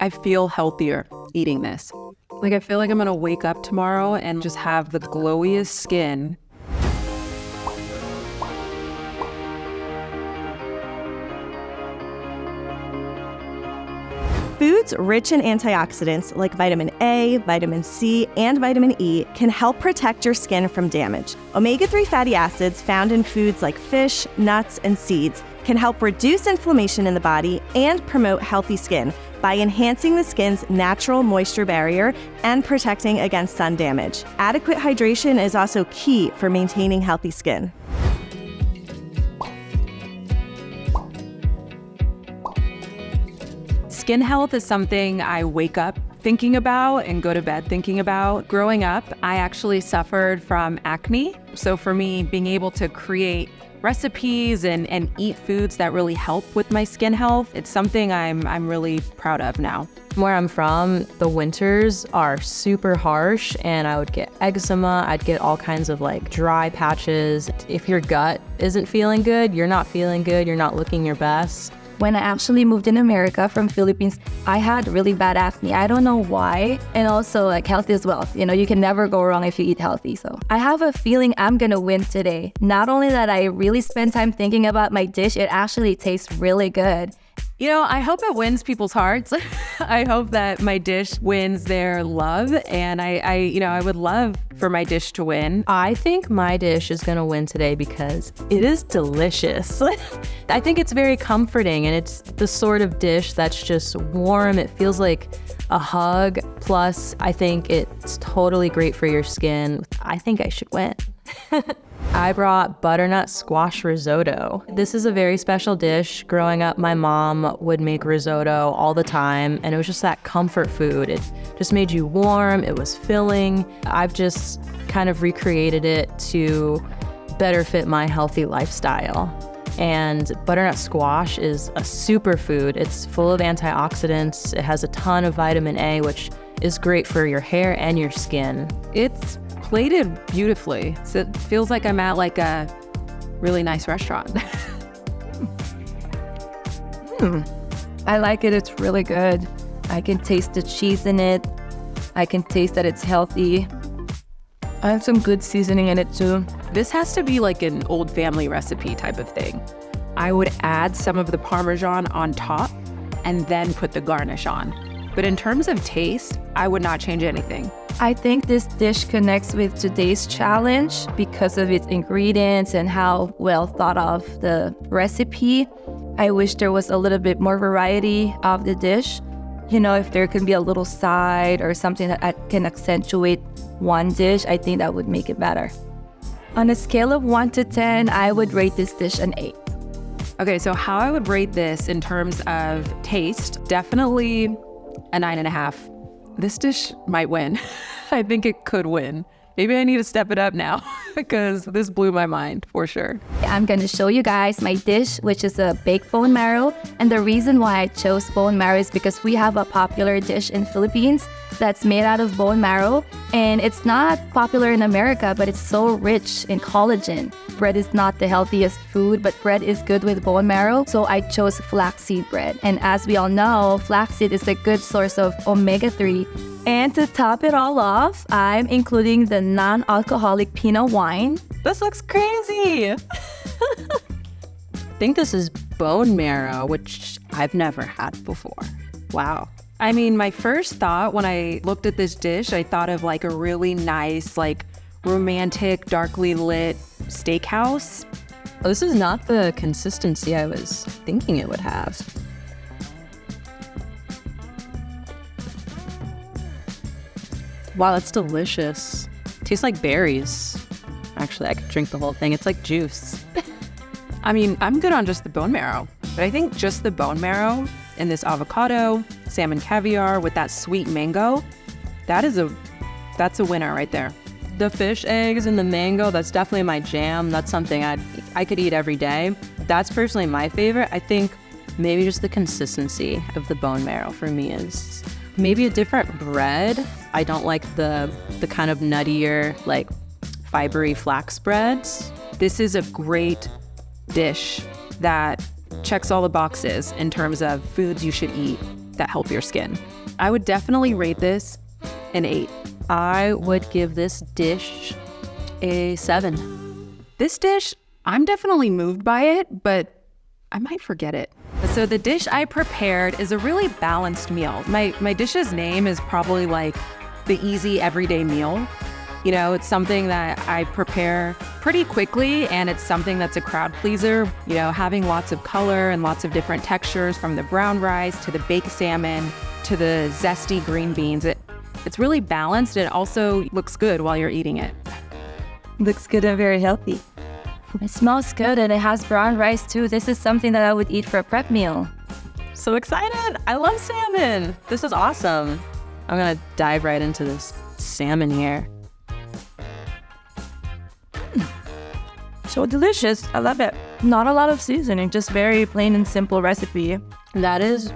I feel healthier eating this. Like, I feel like I'm gonna wake up tomorrow and just have the glowiest skin. Foods rich in antioxidants like vitamin A, vitamin C, and vitamin E can help protect your skin from damage. Omega-3 fatty acids found in foods like fish, nuts, and seeds can help reduce inflammation in the body and promote healthy skin by enhancing the skin's natural moisture barrier and protecting against sun damage. Adequate hydration is also key for maintaining healthy skin. Skin health is something I wake up thinking about and go to bed thinking about. Growing up, I actually suffered from acne. So for me, being able to create recipes and eat foods that really help with my skin health, it's something I'm really proud of now. Where I'm from, the winters are super harsh and I would get eczema. I'd get all kinds of like dry patches. If your gut isn't feeling good, you're not feeling good, you're not looking your best. When I actually moved in America from Philippines, I had really bad acne. I don't know why. And also like health is wealth. You know, you can never go wrong if you eat healthy. So I have a feeling I'm gonna win today. Not only that I really spend time thinking about my dish, it actually tastes really good. You know, I hope it wins people's hearts. I hope that my dish wins their love, and I would love for my dish to win. I think my dish is gonna win today because it is delicious. I think it's very comforting, and it's the sort of dish that's just warm. It feels like a hug. Plus, I think it's totally great for your skin. I think I should win. I brought butternut squash risotto. This is a very special dish. Growing up, my mom would make risotto all the time, and it was just that comfort food. It just made you warm, it was filling. I've just kind of recreated it to better fit my healthy lifestyle. And butternut squash is a superfood. It's full of antioxidants. It has a ton of vitamin A, which is great for your hair and your skin. It's plated beautifully. So it feels like I'm at like a really nice restaurant. I like it. It's really good. I can taste the cheese in it. I can taste that it's healthy. I have some good seasoning in it too. This has to be like an old family recipe type of thing. I would add some of the Parmesan on top and then put the garnish on. But in terms of taste, I would not change anything. I think this dish connects with today's challenge because of its ingredients and how well thought of the recipe. I wish there was a little bit more variety of the dish. You know, if there could be a little side or something that can accentuate one dish, I think that would make it better. On a scale of 1 to 10, I would rate this dish an 8. Okay, so how I would rate this in terms of taste, definitely a 9.5. This dish might win. I think it could win. Maybe I need to step it up now because this blew my mind for sure. I'm going to show you guys my dish, which is a baked bone marrow. And the reason why I chose bone marrow is because we have a popular dish in Philippines that's made out of bone marrow. And it's not popular in America, but it's so rich in collagen. Bread is not the healthiest food, but bread is good with bone marrow. So I chose flaxseed bread. And as we all know, flaxseed is a good source of omega-3. And to top it all off, I'm including the non-alcoholic Pinot wine. This looks crazy. I think this is bone marrow, which I've never had before. Wow. I mean, my first thought when I looked at this dish, I thought of like a really nice, like romantic, darkly lit steakhouse. Oh, this is not the consistency I was thinking it would have. Wow, that's delicious. Tastes like berries. Actually, I could drink the whole thing. It's like juice. I mean, I'm good on just the bone marrow, but I think just the bone marrow and this avocado, salmon caviar with that sweet mango, that's a winner right there. The fish eggs and the mango, that's definitely my jam. That's something I could eat every day. That's personally my favorite. I think maybe just the consistency of the bone marrow for me is maybe a different bread. I don't like the kind of nuttier, like fibery flax breads. This is a great dish that checks all the boxes in terms of foods you should eat that help your skin. I would definitely rate this an 8. I would give this dish a 7. This dish, I'm definitely moved by it, but I might forget it. So the dish I prepared is a really balanced meal. My dish's name is probably like the easy everyday meal. You know, it's something that I prepare pretty quickly, and it's something that's a crowd pleaser. You know, having lots of color and lots of different textures, from the brown rice to the baked salmon to the zesty green beans. It's really balanced, and it also looks good while you're eating it. Looks good and very healthy. It smells good and it has brown rice too. This is something that I would eat for a prep meal. So excited. I love salmon. This is awesome. I'm gonna dive right into this salmon here. So delicious. I love it. Not a lot of seasoning, just very plain and simple recipe. That is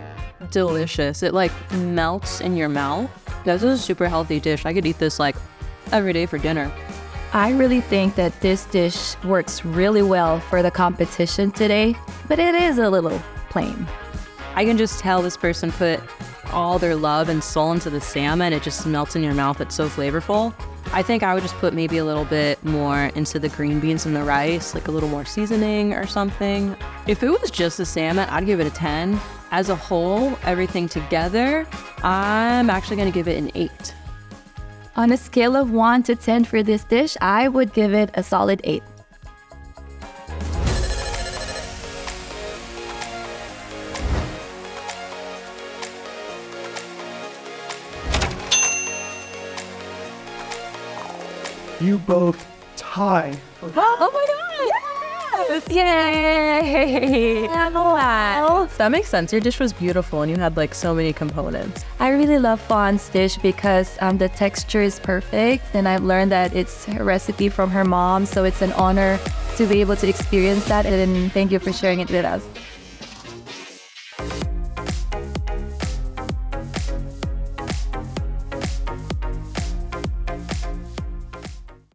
delicious. It like melts in your mouth. This is a super healthy dish. I could eat this like every day for dinner. I really think that this dish works really well for the competition today, but it is a little plain. I can just tell this person put all their love and soul into the salmon. It just melts in your mouth. It's so flavorful. I think I would just put maybe a little bit more into the green beans and the rice, like a little more seasoning or something. If it was just the salmon, I'd give it a 10. As a whole, everything together, I'm actually gonna give it an 8. On a scale of 1 to 10 for this dish, I would give it a solid 8. You both tie. Oh my god! Yay! Wow. That makes sense. Your dish was beautiful and you had like so many components. I really love Fawn's dish because the texture is perfect, and I've learned that it's a recipe from her mom, so it's an honor to be able to experience that, and thank you for sharing it with us.